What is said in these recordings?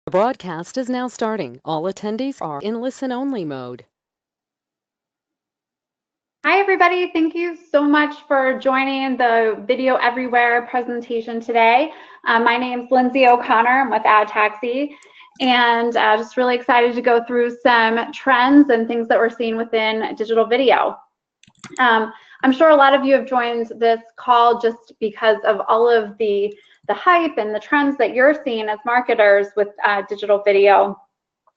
The broadcast is now starting. All attendees are in listen-only mode. Hi, everybody. Thank you so much for joining the Video Everywhere presentation today. My name is Lindsay O'Connor. I'm with AdTaxi, and just really excited to go through some trends and things that we're seeing within digital video. I'm sure a lot of you have joined this call just because of all of the hype and the trends that you're seeing as marketers with digital video.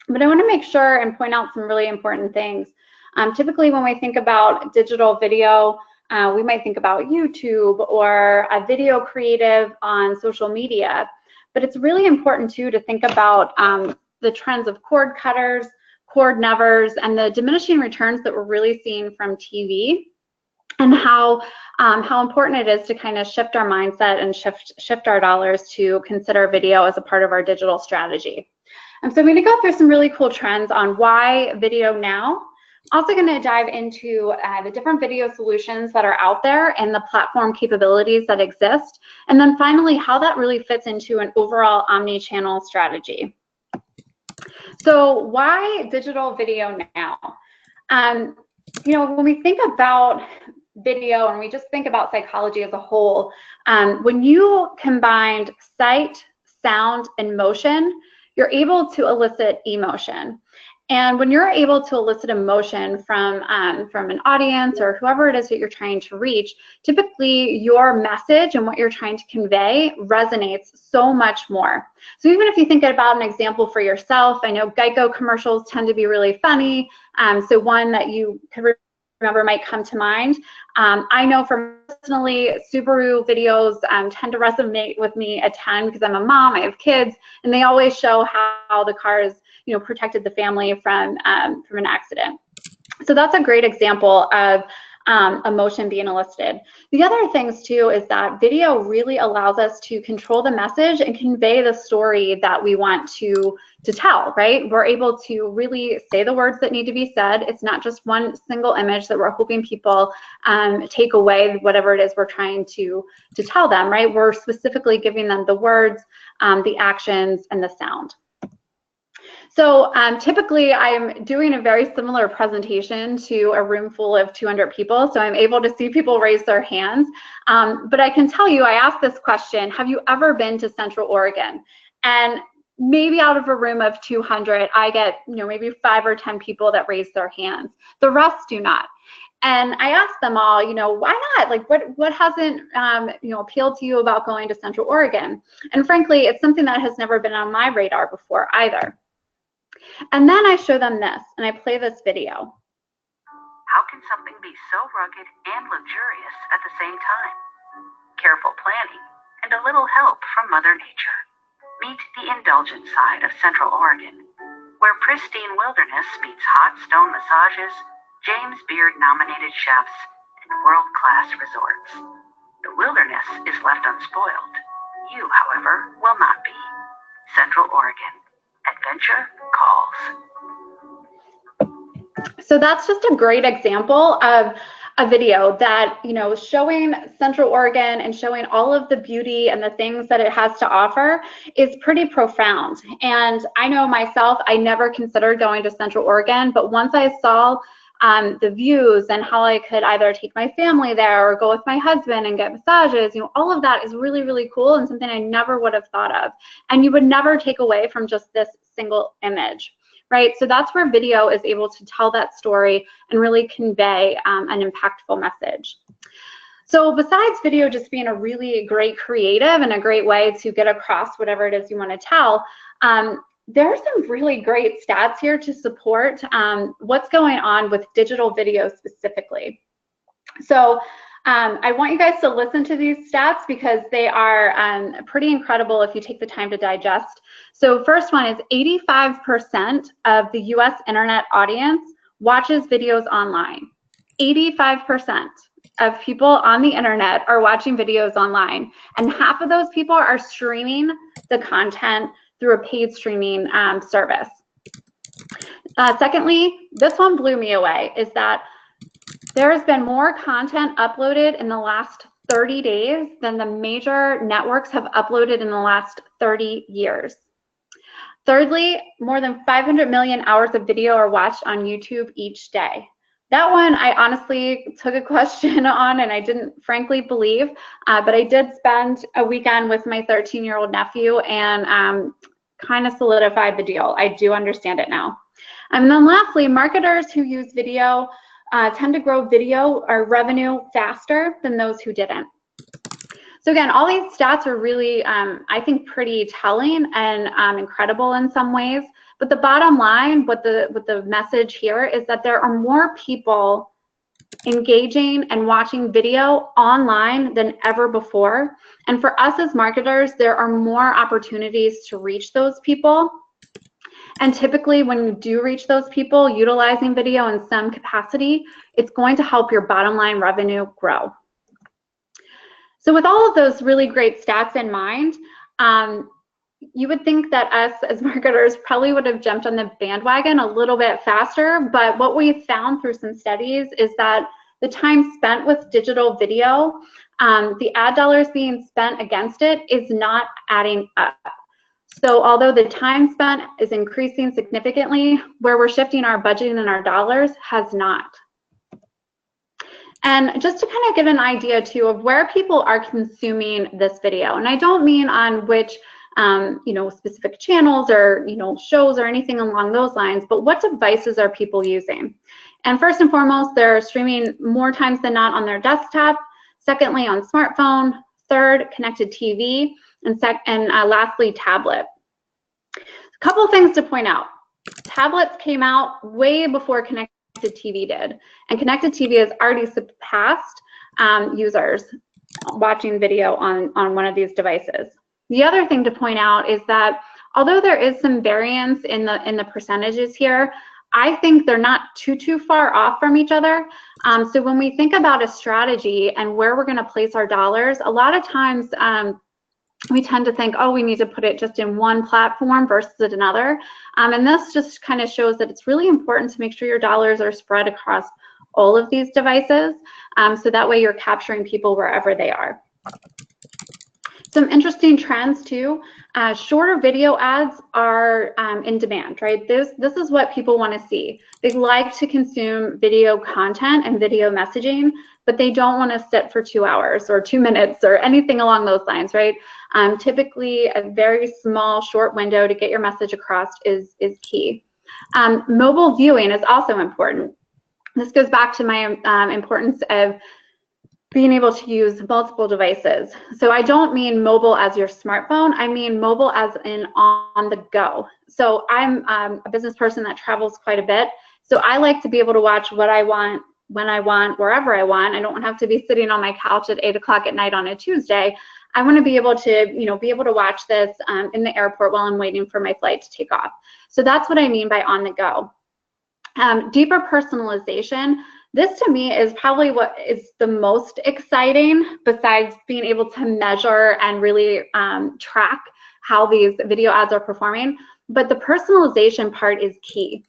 But I want to make sure and point out some really important things. Typically, when we think about digital video, we might think about YouTube or a video creative on social media. But it's really important, too, to think about the trends of cord cutters, cord nevers, and the diminishing returns that we're really seeing from TV, and how important it is to kind of shift our mindset and shift our dollars to consider video as a part of our digital strategy. And so I'm going to go through some really cool trends on why video now. Also going to dive into the different video solutions that are out there and the platform capabilities that exist. And then finally, how that really fits into an overall omni-channel strategy. So why digital video now? You know, when we think about video and we just think about psychology as a whole, when you combined sight, sound, and motion, you're able to elicit emotion. And when you're able to elicit emotion from an audience or whoever it is that you're trying to reach, typically your message and what you're trying to convey resonates so much more. So even if you think about an example for yourself, I know Geico commercials tend to be really funny. So one that you could remember might come to mind. I know personally, Subaru videos tend to resonate with me a ton because I'm a mom, I have kids, and they always show how the cars, you know, protected the family from an accident. So that's a great example of emotion being elicited. The other things too is that video really allows us to control the message and convey the story that we want to tell, right? We're able to really say the words that need to be said. It's not just one single image that we're hoping people take away whatever it is we're trying to tell them, right? We're specifically giving them the words, the actions, and the sound. So typically I'm doing a very similar presentation to a room full of 200 people, so I'm able to see people raise their hands. But I can tell you, I asked this question, have you ever been to Central Oregon? And maybe out of a room of 200, I get, you know, maybe 5 or 10 people that raise their hands. The rest do not. And I asked them all, you know, why not? Like, what hasn't, you know, appealed to you about going to Central Oregon? And frankly, it's something that has never been on my radar before either. And then I show them this, and I play this video. How can something be so rugged and luxurious at the same time? Careful planning and a little help from Mother Nature. Meet the indulgent side of Central Oregon, where pristine wilderness meets hot stone massages, James Beard-nominated chefs, and world-class resorts. The wilderness is left unspoiled. You, however, will not be. Central Oregon. Adventure calls. So that's just a great example of a video that, you know, showing Central Oregon and showing all of the beauty and the things that it has to offer is pretty profound. And I know myself, I never considered going to Central Oregon, but once I saw the views and how I could either take my family there or go with my husband and get massages, you know, all of that is really, really cool and something I never would have thought of. And you would never take away from just this single image, right? So that's where video is able to tell that story and really convey an impactful message. So besides video just being a really great creative and a great way to get across whatever it is you want to tell, there are some really great stats here to support what's going on with digital video specifically. So I want you guys to listen to these stats because they are pretty incredible if you take the time to digest. So first one is 85% of the US internet audience watches videos online. 85% of people on the internet are watching videos online, and half of those people are streaming the content through a paid streaming service. Secondly, this one blew me away, is that there has been more content uploaded in the last 30 days than the major networks have uploaded in the last 30 years. Thirdly, more than 500 million hours of video are watched on YouTube each day. That one I honestly took a question on and I didn't frankly believe, but I did spend a weekend with my 13-year-old nephew and kind of solidified the deal. I do understand it now. And then lastly, marketers who use video tend to grow video or revenue faster than those who didn't. So again, all these stats are really, I think, pretty telling and incredible in some ways. But the bottom line, what the message here is that there are more people engaging and watching video online than ever before. And for us as marketers, there are more opportunities to reach those people. And typically when you do reach those people utilizing video in some capacity, it's going to help your bottom line revenue grow. So with all of those really great stats in mind, you would think that us as marketers probably would have jumped on the bandwagon a little bit faster, but what we found through some studies is that the time spent with digital video, the ad dollars being spent against it is not adding up. So although the time spent is increasing significantly, where we're shifting our budget and our dollars has not. And just to kind of get an idea too of where people are consuming this video, and I don't mean on which specific channels or shows or anything along those lines, but what devices are people using? And first and foremost, they're streaming more times than not on their desktop. Secondly, on smartphone. Third, connected TV, and lastly, tablet. A couple of things to point out. Tablets came out way before connected TV did, and connected TV has already surpassed users watching video on one of these devices. The other thing to point out is that although there is some variance in the percentages here, I think they're not too far off from each other. So when we think about a strategy and where we're going to place our dollars, a lot of times we tend to think, oh, we need to put it just in one platform versus another. And this just kind of shows that it's really important to make sure your dollars are spread across all of these devices. So that way you're capturing people wherever they are. Some interesting trends too. Shorter video ads are in demand, right? This is what people want to see. They like to consume video content and video messaging, but they don't want to sit for 2 hours or 2 minutes or anything along those lines, right? Typically, a very small, short window to get your message across is key. Mobile viewing is also important. This goes back to my importance of being able to use multiple devices. So I don't mean mobile as your smartphone, I mean mobile as in on the go. So I'm a business person that travels quite a bit. So I like to be able to watch what I want, when I want, wherever I want. I don't have to be sitting on my couch at 8 o'clock at night on a Tuesday. I want to be able to watch this in the airport while I'm waiting for my flight to take off. So that's what I mean by on the go. Deeper personalization. This to me is probably what is the most exciting, besides being able to measure and really track how these video ads are performing. But the personalization part is key.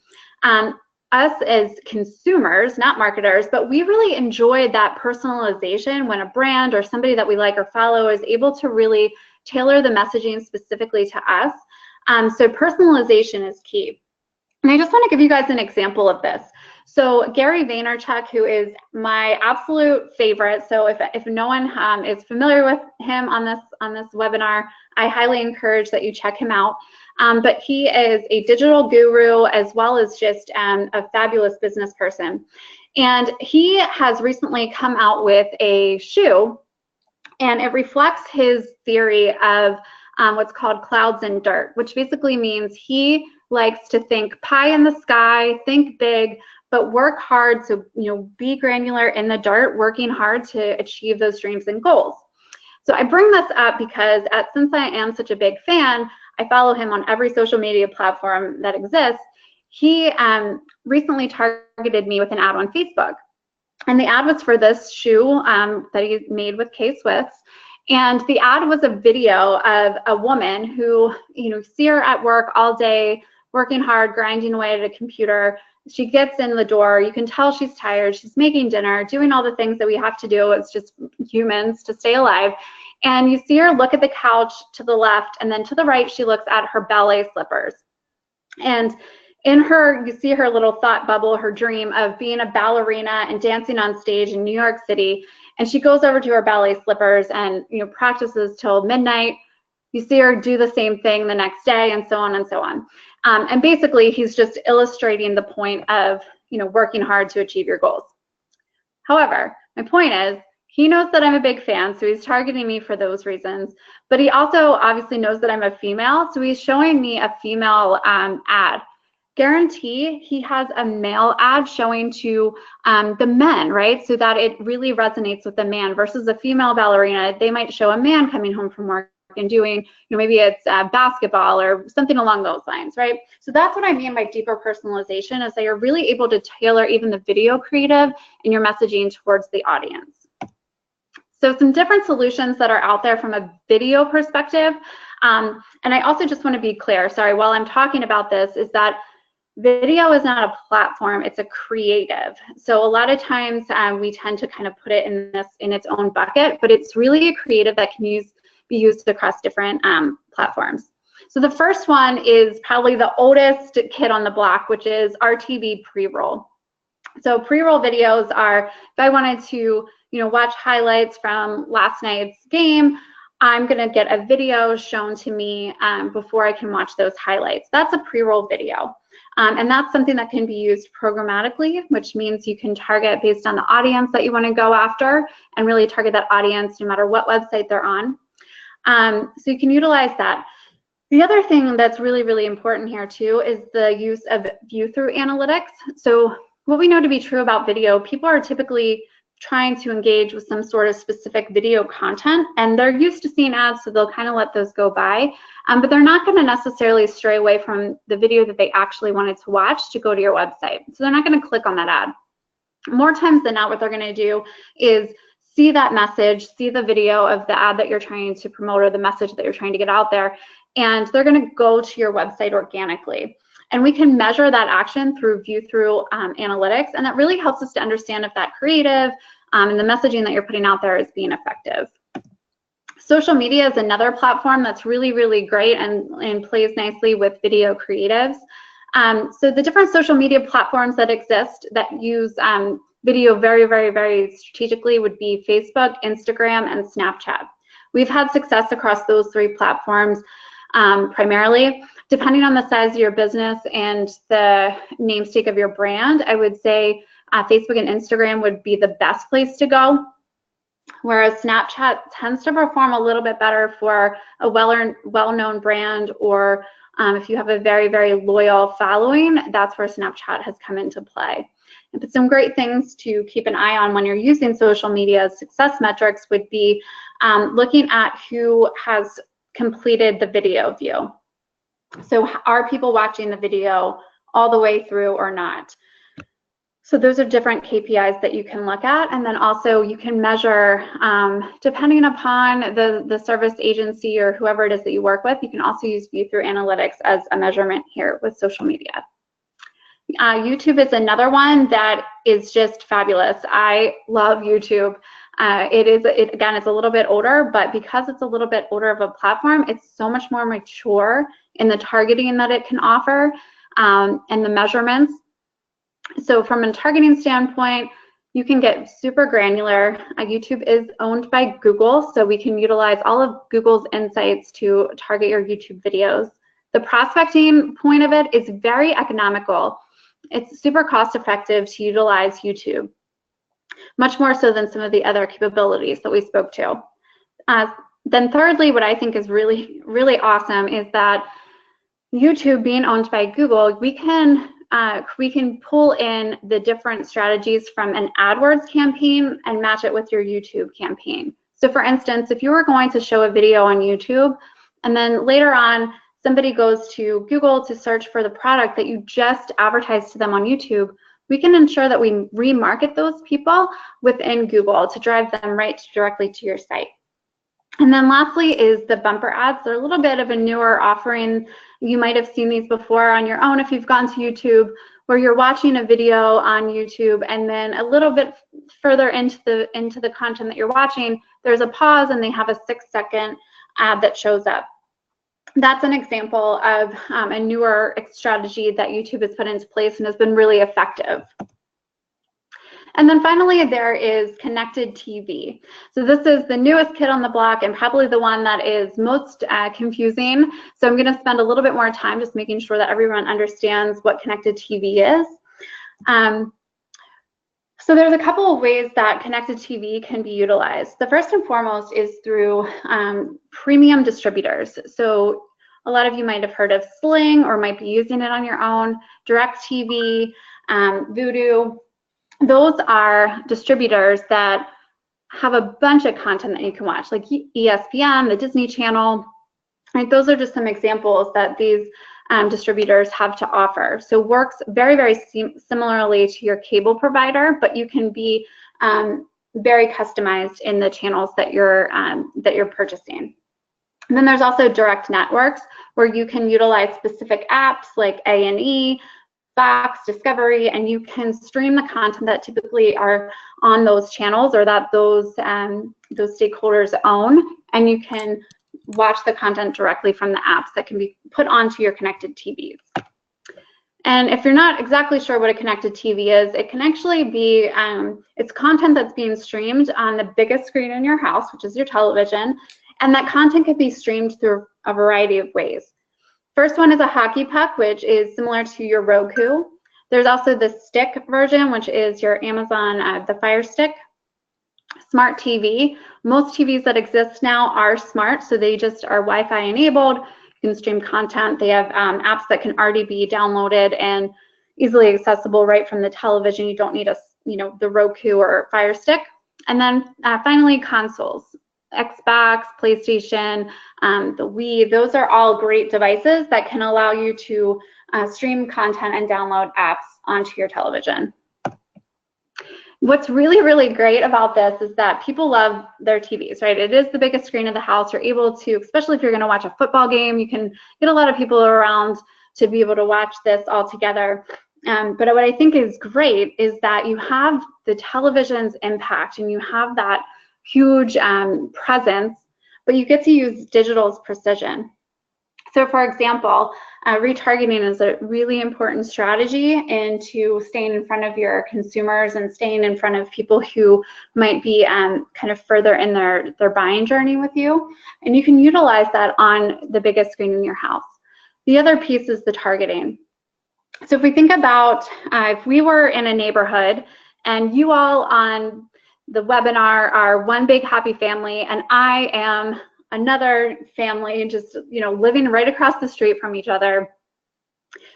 Us as consumers, not marketers, but we really enjoy that personalization when a brand or somebody that we like or follow is able to really tailor the messaging specifically to us. So personalization is key. And I just want to give you guys an example of this. So Gary Vaynerchuk, who is my absolute favorite, so if no one is familiar with him on this webinar, I highly encourage that you check him out. But he is a digital guru as well as just a fabulous business person. And he has recently come out with a shoe, and it reflects his theory of what's called clouds and dirt, which basically means he likes to think pie in the sky, think big, but work hard to be granular in the dirt, working hard to achieve those dreams and goals. So I bring this up because since I am such a big fan, I follow him on every social media platform that exists. He recently targeted me with an ad on Facebook. And the ad was for this shoe that he made with K-Swiss. And the ad was a video of a woman who, see her at work all day, working hard, grinding away at a computer. She gets in the door, you can tell she's tired, she's making dinner, doing all the things that we have to do as just humans to stay alive. And you see her look at the couch to the left, and then to the right, she looks at her ballet slippers. And in her, you see her little thought bubble, her dream of being a ballerina and dancing on stage in New York City. And she goes over to her ballet slippers and, you know, practices till midnight. You see her do the same thing the next day, and so on and so on. And basically, he's just illustrating the point of, you know, working hard to achieve your goals. However, my point is, he knows that I'm a big fan, so he's targeting me for those reasons. But he also obviously knows that I'm a female, so he's showing me a female ad. Guarantee he has a male ad showing to the men, right? So that it really resonates with the man versus a female ballerina. They might show a man coming home from work and doing, you know, maybe it's basketball or something along those lines, right? So that's what I mean by deeper personalization, is that you're really able to tailor even the video creative and your messaging towards the audience. So some different solutions that are out there from a video perspective. And I also just want to be clear, sorry, while I'm talking about this, is that video is not a platform, it's a creative. So a lot of times we tend to kind of put it in its own bucket, but it's really a creative that can be used across different platforms. So the first one is probably the oldest kid on the block, which is RTV pre-roll. So pre-roll videos are, if I wanted to, you know, watch highlights from last night's game, I'm going to get a video shown to me before I can watch those highlights. That's a pre-roll video. And that's something that can be used programmatically, which means you can target based on the audience that you want to go after and really target that audience no matter what website they're on. So you can utilize that. The other thing that's really, really important here too is the use of view-through analytics. So what we know to be true about video, people are typically trying to engage with some sort of specific video content, and they're used to seeing ads, so they'll kind of let those go by, but they're not going to necessarily stray away from the video that they actually wanted to watch to go to your website. So they're not going to click on that ad. More times than not, what they're going to do is see that message, see the video of the ad that you're trying to promote or the message that you're trying to get out there, and they're going to go to your website organically. And we can measure that action through view-through analytics, and that really helps us to understand if that creative and the messaging that you're putting out there is being effective. Social media is another platform that's really, really great and plays nicely with video creatives. So the different social media platforms that exist that use video very, very, very strategically would be Facebook, Instagram, and Snapchat. We've had success across those three platforms primarily. Depending on the size of your business and the namesake of your brand, I would say Facebook and Instagram would be the best place to go, whereas Snapchat tends to perform a little bit better for a well-known brand, or if you have a very, very loyal following, that's where Snapchat has come into play. But some great things to keep an eye on when you're using social media success metrics would be looking at who has completed the video view. So are people watching the video all the way through or not? So those are different KPIs that you can look at. And then also you can measure, depending upon the service agency or whoever it is that you work with, you can also use view-through analytics as a measurement here with social media. YouTube is another one that is just fabulous. I love YouTube. Again, it's a little bit older, but because it's a little bit older of a platform, it's so much more mature in the targeting that it can offer and the measurements. So from a targeting standpoint, you can get super granular. YouTube is owned by Google, so we can utilize all of Google's insights to target your YouTube videos. The prospecting point of it is very economical. It's super cost effective to utilize YouTube, much more so than some of the other capabilities that we spoke to. Then thirdly, what I think is really, really awesome is that YouTube being owned by Google, we can pull in the different strategies from an AdWords campaign and match it with your YouTube campaign. So for instance, if you were going to show a video on YouTube and then later on somebody goes to Google to search for the product that you just advertised to them on YouTube, we can ensure that we remarket those people within Google to drive them right directly to your site. And then lastly is the bumper ads. They're a little bit of a newer offering. You might have seen these before on your own if you've gone to YouTube, where you're watching a video on YouTube and then a little bit further into the content that you're watching, there's a pause and they have a 6-second ad that shows up. that's an example of a newer strategy that YouTube has put into place and has been really effective. And then finally, there is connected TV. So this is the newest kid on the block and probably the one that is most confusing. So I'm going to spend a little bit more time just making sure that everyone understands what connected TV is. So there's a couple of ways that connected TV can be utilized. The first and foremost is through premium distributors. So a lot of you might have heard of Sling or might be using it on your own, DirecTV, Vudu. Those are distributors that have a bunch of content that you can watch, like ESPN, the Disney Channel. Right? Those are just some examples that these distributors have to offer. So works very, very similarly to your cable provider, but you can be very customized in the channels that you're purchasing. And then there's also direct networks where you can utilize specific apps like A&E, Fox, Discovery, and you can stream the content that typically are on those channels or that those stakeholders own, and you can watch the content directly from the apps that can be put onto your connected TVs. And if you're not exactly sure what a connected TV is, it can actually be, it's content that's being streamed on the biggest screen in your house, which is your television, and that content can be streamed through a variety of ways. First one is a hockey puck, which is similar to your Roku. There's also the stick version, which is your Amazon, the Fire Stick. Smart TV. Most TVs that exist now are smart, so they just are Wi-Fi enabled. You can stream content. They have apps that can already be downloaded and easily accessible right from the television. You don't need the Roku or Fire Stick. And then finally, consoles. Xbox, PlayStation, the Wii, those are all great devices that can allow you to stream content and download apps onto your television. What's really, really great about this is that people love their TVs, right? It is the biggest screen of the house. You're able to, especially if you're going to watch a football game, you can get a lot of people around to be able to watch this all together. But what I think is great is that you have the television's impact and you have that huge presence, but you get to use digital's precision. So for example, retargeting is a really important strategy into staying in front of your consumers and staying in front of people who might be kind of further in their buying journey with you. And you can utilize that on the biggest screen in your house. The other piece is the targeting. So if we think about if we were in a neighborhood and you all on the webinar are one big happy family and I am another family just living right across the street from each other.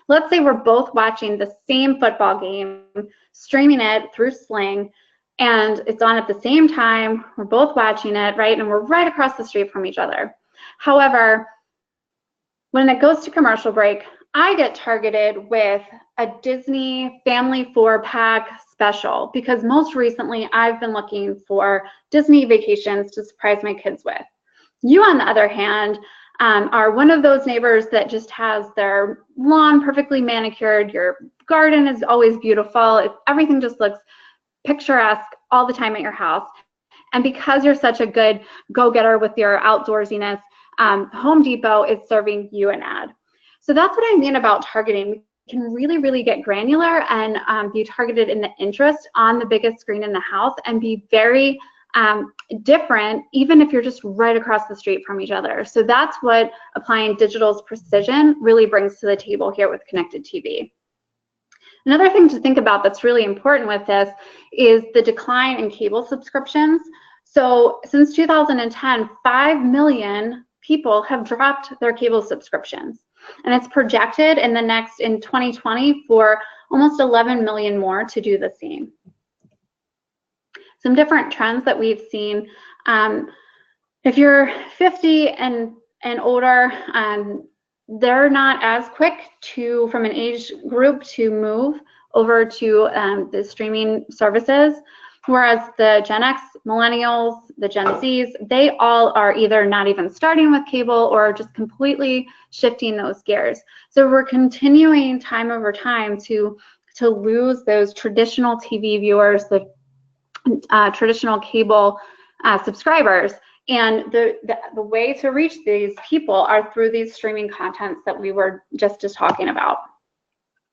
Let's say we're both watching the same football game, streaming it through Sling, and it's on at the same time. We're both watching it, right? And we're right across the street from each other. However, when it goes to commercial break, I get targeted with a Disney Family 4-pack special because most recently I've been looking for Disney vacations to surprise my kids with. You, on the other hand, are one of those neighbors that just has their lawn perfectly manicured, your garden is always beautiful, everything just looks picturesque all the time at your house. And because you're such a good go-getter with your outdoorsiness, Home Depot is serving you an ad. So that's what I mean about targeting. We can really, really get granular and be targeted in the interest on the biggest screen in the house and be very different, even if you're just right across the street from each other. So that's what applying digital's precision really brings to the table here with connected TV. Another thing to think about that's really important with this is the decline in cable subscriptions. So since 2010, 5 million people have dropped their cable subscriptions. And it's projected in 2020 for almost 11 million more to do the same. Some different trends that we've seen. If you're 50 and older, they're not as quick from an age group to move over to the streaming services, whereas the Gen X, millennials, the Gen Zs, they all are either not even starting with cable or just completely shifting those gears. So we're continuing time over time to lose those traditional TV viewers, the traditional cable subscribers, And the way to reach these people are through these streaming contents that we were just talking about.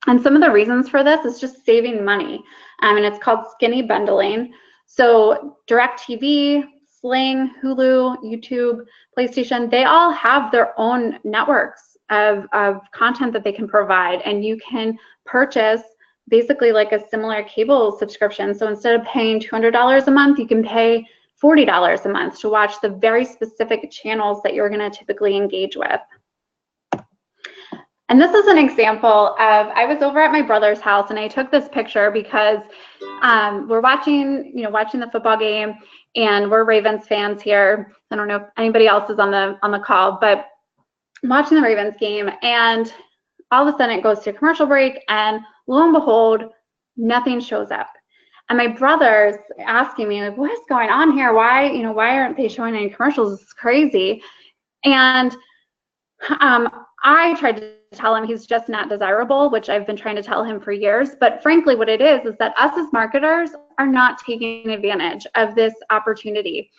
And some of the reasons for this is just saving money. And it's called skinny bundling. So DirecTV, Sling, Hulu, YouTube, PlayStation, they all have their own networks of content that they can provide. And you can purchase basically like a similar cable subscription. So instead of paying $200 a month, you can pay $40 a month to watch the very specific channels that you're going to typically engage with. And this is an example of, I was over at my brother's house and I took this picture because we're watching the football game, and we're Ravens fans here. I don't know if anybody else is on the call, but I'm watching the Ravens game, and all of a sudden it goes to a commercial break, and lo and behold, nothing shows up. And my brother's asking me, like, what is going on here? Why aren't they showing any commercials? It's crazy. And I tried to tell him he's just not desirable, which I've been trying to tell him for years. But frankly, what it is that us as marketers are not taking advantage of this opportunity.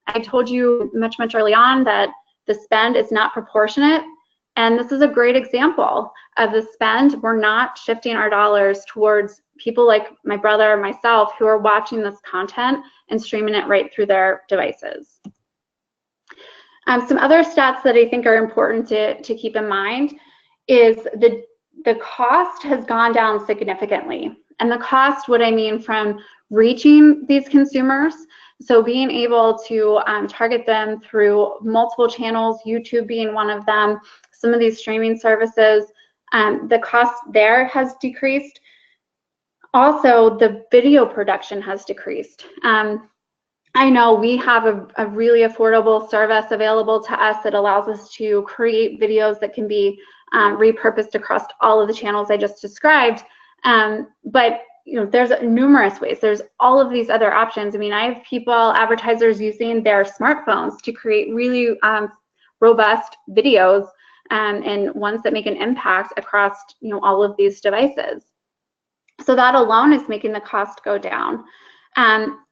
I told you much early on that the spend is not proportionate. And this is a great example of the spend. We're not shifting our dollars towards people like my brother or myself who are watching this content and streaming it right through their devices. Some other stats that I think are important to keep in mind is the cost has gone down significantly. And the cost, what I mean from reaching these consumers, so being able to target them through multiple channels, YouTube being one of them, some of these streaming services, the cost there has decreased. Also, the video production has decreased. I know we have a really affordable service available to us that allows us to create videos that can be repurposed across all of the channels I just described. But there's numerous ways. There's all of these other options. I mean, I have advertisers using their smartphones to create really robust videos and ones that make an impact across all of these devices. So that alone is making the cost go down.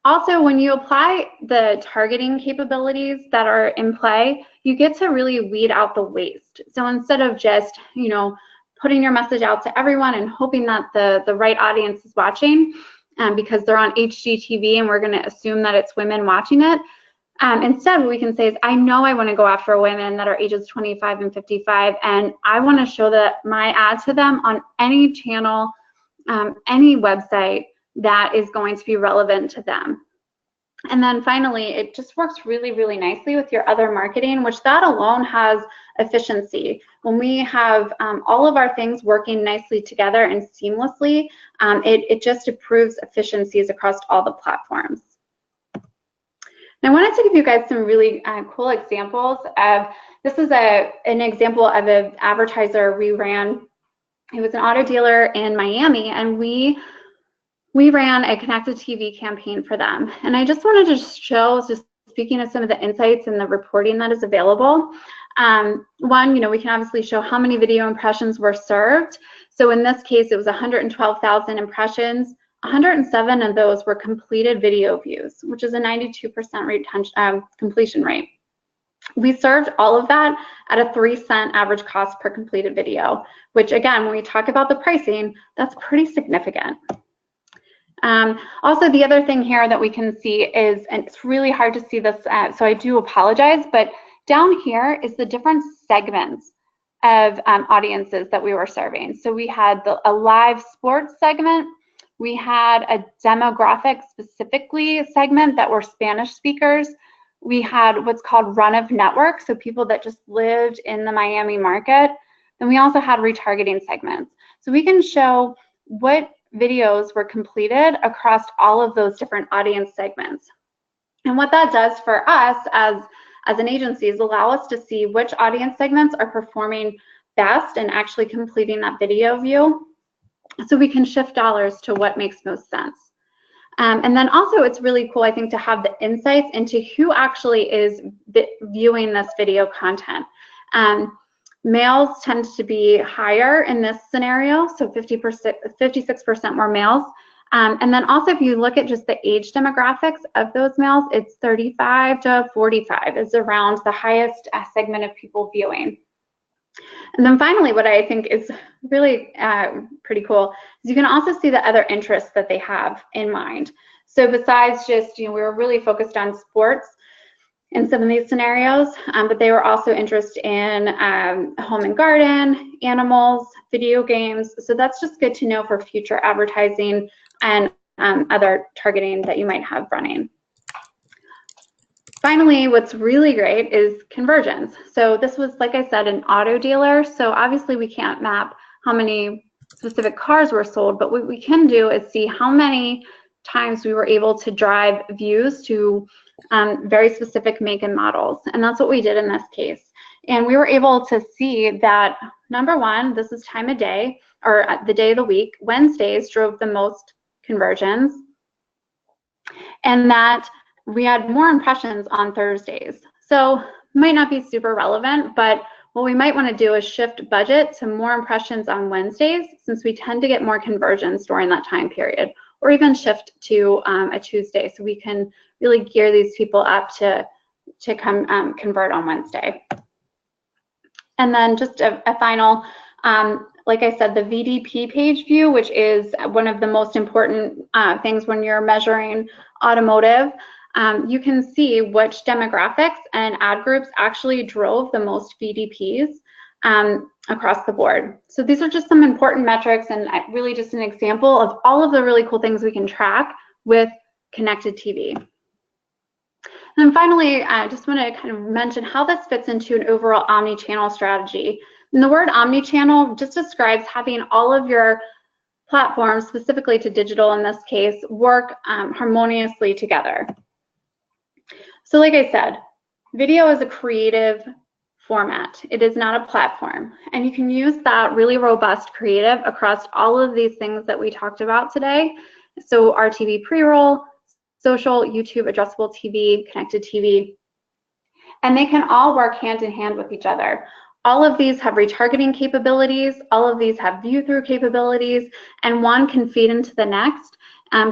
Also, when you apply the targeting capabilities that are in play, you get to really weed out the waste. So instead of just, putting your message out to everyone and hoping that the right audience is watching because they're on HGTV and we're going to assume that it's women watching it, instead what we can say is, I know I want to go after women that are ages 25 and 55, and I want to show that my ad to them on any channel, any website that is going to be relevant to them. And then finally, it just works really, really nicely with your other marketing, which that alone has efficiency. When we have all of our things working nicely together and seamlessly, it just improves efficiencies across all the platforms. Now, I wanted to give you guys some really cool examples of, this is an example of an advertiser we ran. It was an auto dealer in Miami, and we ran a connected TV campaign for them. And I just wanted to show, just speaking of some of the insights and the reporting that is available. One, we can obviously show how many video impressions were served. So in this case, it was 112,000 impressions. 107 of those were completed video views, which is a 92% completion rate. We served all of that at a 3-cent average cost per completed video, which again, when we talk about the pricing, that's pretty significant. Also, the other thing here that we can see is, and it's really hard to see this, so I do apologize, but down here is the different segments of audiences that we were serving. So we had a live sports segment, we had a demographic specifically segment that were Spanish speakers, we had what's called run of network, so people that just lived in the Miami market, and we also had retargeting segments. So we can show what videos were completed across all of those different audience segments. And what that does for us as an agency is allow us to see which audience segments are performing best and actually completing that video view, so we can shift dollars to what makes most sense. And then also it's really cool, I think, to have the insights into who actually is viewing this video content. Males tend to be higher in this scenario, so 56% more males. And then also, if you look at just the age demographics of those males, it's 35 to 45 is around the highest segment of people viewing. And then finally, what I think is really pretty cool is you can also see the other interests that they have in mind. So besides just, we were really focused on sports in some of these scenarios, but they were also interested in home and garden, animals, video games. So that's just good to know for future advertising and other targeting that you might have running. Finally, what's really great is conversions. So this was, like I said, an auto dealer. So obviously we can't map how many specific cars were sold, but what we can do is see how many times we were able to drive views to very specific make and models. And that's what we did in this case. And we were able to see that, number one, this is time of day, or the day of the week. Wednesdays drove the most conversions, and that we had more impressions on Thursdays. So might not be super relevant, but what we might want to do is shift budget to more impressions on Wednesdays, since we tend to get more conversions during that time period, or even shift to a Tuesday, so we can really gear these people up to come convert on Wednesday. And then just a final, like I said, the VDP page view, which is one of the most important things when you're measuring automotive. You can see which demographics and ad groups actually drove the most VDPs across the board. So these are just some important metrics, and really just an example of all of the really cool things we can track with connected TV. And then finally, I just want to kind of mention how this fits into an overall omni-channel strategy. And the word omni-channel just describes having all of your platforms, specifically to digital in this case, work harmoniously together. So like I said, video is a creative format. It is not a platform. And you can use that really robust creative across all of these things that we talked about today. So RTV pre-roll, social, YouTube, addressable TV, connected TV, and they can all work hand in hand with each other. All of these have retargeting capabilities, all of these have view-through capabilities, and one can feed into the next.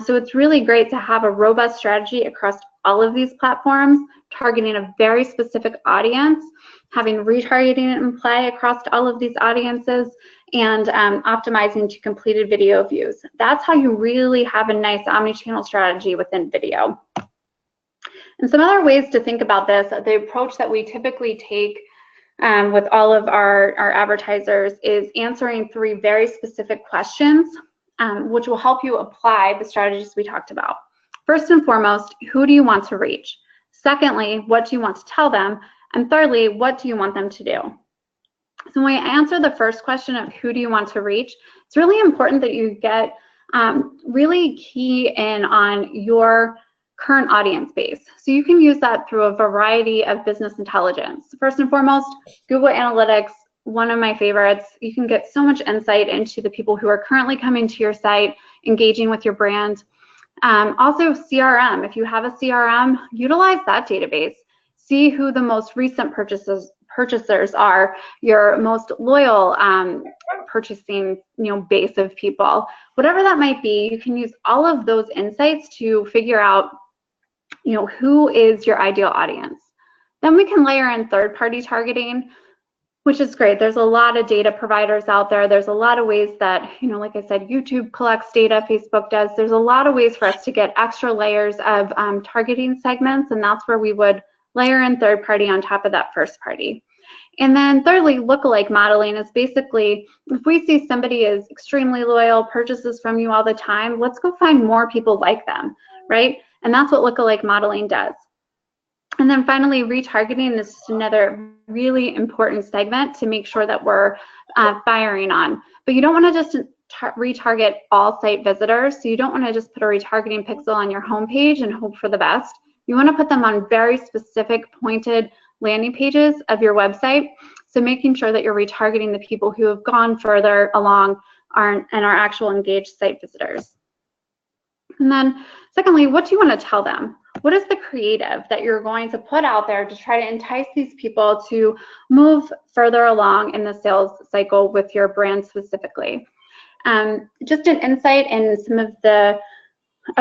So it's really great to have a robust strategy across all of these platforms, targeting a very specific audience, having retargeting in play across all of these audiences, and optimizing to completed video views. That's how you really have a nice omni-channel strategy within video. And some other ways to think about this, the approach that we typically take with all of our advertisers is answering 3 very specific questions, which will help you apply the strategies we talked about. First and foremost, who do you want to reach? Secondly, what do you want to tell them? And thirdly, what do you want them to do? So when we answer the first question of who do you want to reach, it's really important that you get really key in on your current audience base. So you can use that through a variety of business intelligence. First and foremost, Google Analytics, one of my favorites. You can get so much insight into the people who are currently coming to your site, engaging with your brand. Also CRM, if you have a CRM, utilize that database. See who the most recent purchasers are, your most loyal purchasing base of people. Whatever that might be, you can use all of those insights to figure out who is your ideal audience. Then we can layer in third-party targeting, which is great. There's a lot of data providers out there. There's a lot of ways that, like I said, YouTube collects data, Facebook does. There's a lot of ways for us to get extra layers of targeting segments, and that's where we would layer in third party on top of that first party. And then thirdly, lookalike modeling is basically, if we see somebody is extremely loyal, purchases from you all the time, let's go find more people like them, right? And that's what lookalike modeling does. And then finally, retargeting is another really important segment to make sure that we're firing on. But you don't want to just retarget all site visitors. So you don't want to just put a retargeting pixel on your homepage and hope for the best. You want to put them on very specific pointed landing pages of your website. So making sure that you're retargeting the people who have gone further along and are actual engaged site visitors. And then secondly, what do you want to tell them? What is the creative that you're going to put out there to try to entice these people to move further along in the sales cycle with your brand specifically? Just an insight in some of the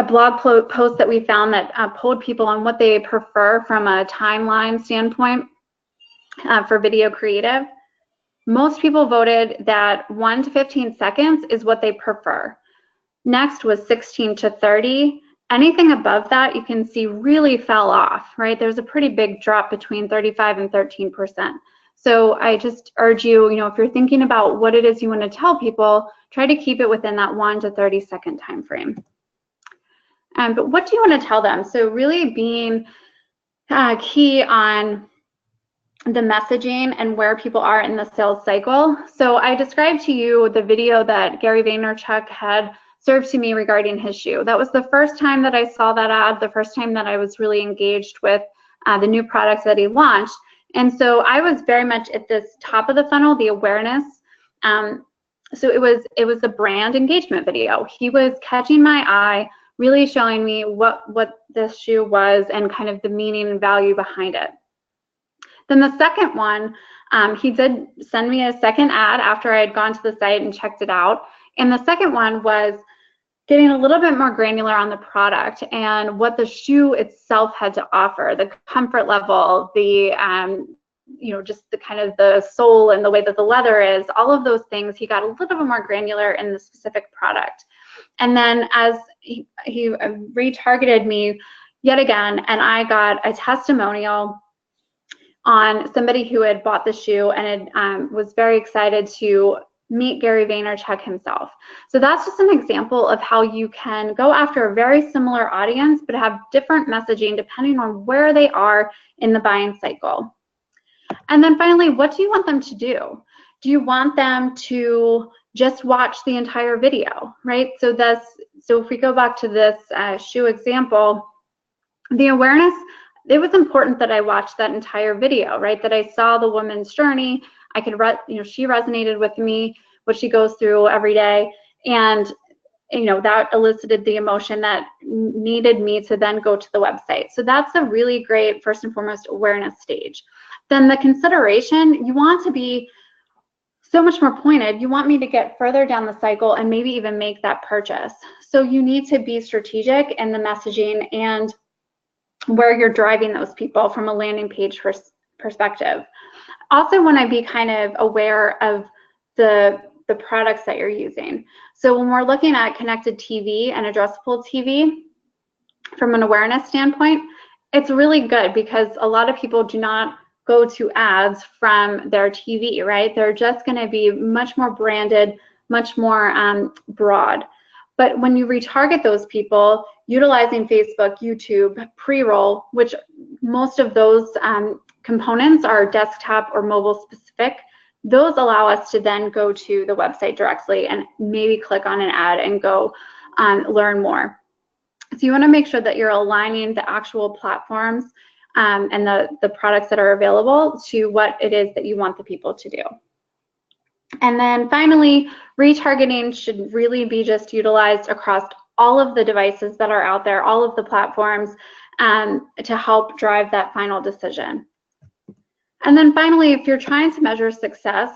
blog posts that we found that polled people on what they prefer from a timeline standpoint for video creative. Most people voted that 1 to 15 seconds is what they prefer. Next was 16 to 30. Anything above that, you can see really fell off, right? There's a pretty big drop between 35 and 13%. So I just urge you, if you're thinking about what it is you want to tell people, try to keep it within that 1 to 30 second time frame. But what do you want to tell them? So really being key on the messaging and where people are in the sales cycle. So I described to you the video that Gary Vaynerchuk had served to me regarding his shoe. That was the first time that I saw that ad, the first time that I was really engaged with the new products that he launched. And so I was very much at this top of the funnel, the awareness. So it was the brand engagement video. He was catching my eye, really showing me what this shoe was and kind of the meaning and value behind it. Then the second one, he did send me a second ad after I had gone to the site and checked it out. And the second one was getting a little bit more granular on the product and what the shoe itself had to offer, the comfort level, the just the kind of the sole and the way that the leather is, all of those things. He got a little bit more granular in the specific product. And then as he retargeted me yet again, and I got a testimonial on somebody who had bought the shoe and was very excited to meet Gary Vaynerchuk himself. So that's just an example of how you can go after a very similar audience, but have different messaging depending on where they are in the buying cycle. And then finally, what do you want them to do? Do you want them to just watch the entire video, right? So if we go back to this shoe example, the awareness, it was important that I watched that entire video, right? That I saw the woman's journey. I could, she resonated with me, what she goes through every day. And, that elicited the emotion that needed me to then go to the website. So that's a really great, first and foremost, awareness stage. Then the consideration, you want to be so much more pointed. You want me to get further down the cycle and maybe even make that purchase. So you need to be strategic in the messaging and where you're driving those people from a landing page perspective. Also want to be kind of aware of the products that you're using. So when we're looking at connected TV and addressable TV, from an awareness standpoint, it's really good because a lot of people do not go to ads from their TV, right? They're just going to be much more branded, much more broad. But when you retarget those people, utilizing Facebook, YouTube, pre-roll, which most of those components are desktop or mobile specific, those allow us to then go to the website directly and maybe click on an ad and go learn more. So you want to make sure that you're aligning the actual platforms and the products that are available to what it is that you want the people to do. And then finally, retargeting should really be just utilized across all of the devices that are out there, all of the platforms, to help drive that final decision. And then finally, if you're trying to measure success,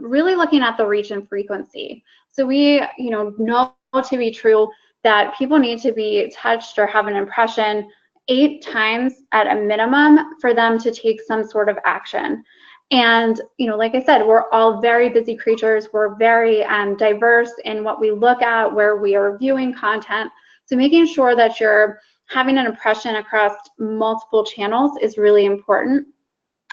really looking at the reach and frequency. So we know to be true that people need to be touched or have an impression 8 times at a minimum for them to take some sort of action. And like I said, we're all very busy creatures. We're very diverse in what we look at, where we are viewing content. So making sure that you're having an impression across multiple channels is really important.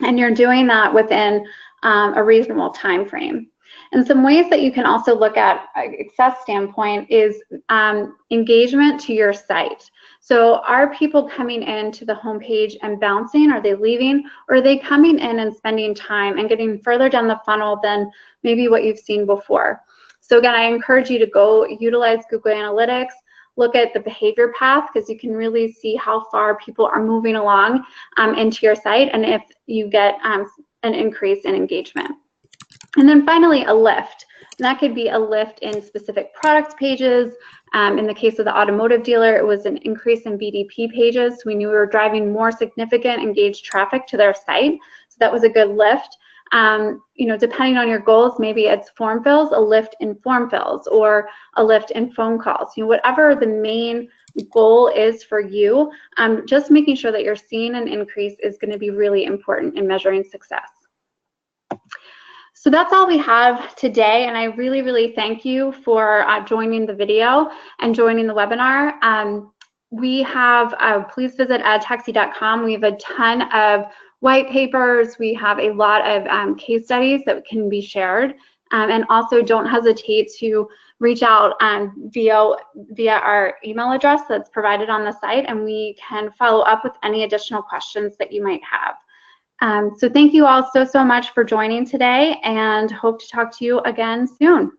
And you're doing that within a reasonable time frame. And some ways that you can also look at a success standpoint is engagement to your site. So are people coming into the homepage and bouncing? Are they leaving? Or are they coming in and spending time and getting further down the funnel than maybe what you've seen before? So again, I encourage you to go utilize Google Analytics, look at the behavior path, because you can really see how far people are moving along into your site and if you get an increase in engagement. And then finally, a lift. And that could be a lift in specific product pages. In the case of the automotive dealer, it was an increase in BDP pages. We knew we were driving more significant engaged traffic to their site. So that was a good lift. You know, depending on your goals, maybe it's form fills, a lift in form fills, or a lift in phone calls. You know, whatever the main goal is for you, just making sure that you're seeing an increase is going to be really important in measuring success. So that's all we have today, and I really, really thank you for joining the video and joining the webinar. We have, please visit adtaxi.com. We have a ton of white papers. We have a lot of case studies that can be shared. And also don't hesitate to reach out via our email address that's provided on the site, and we can follow up with any additional questions that you might have. So thank you all so much for joining today, and hope to talk to you again soon.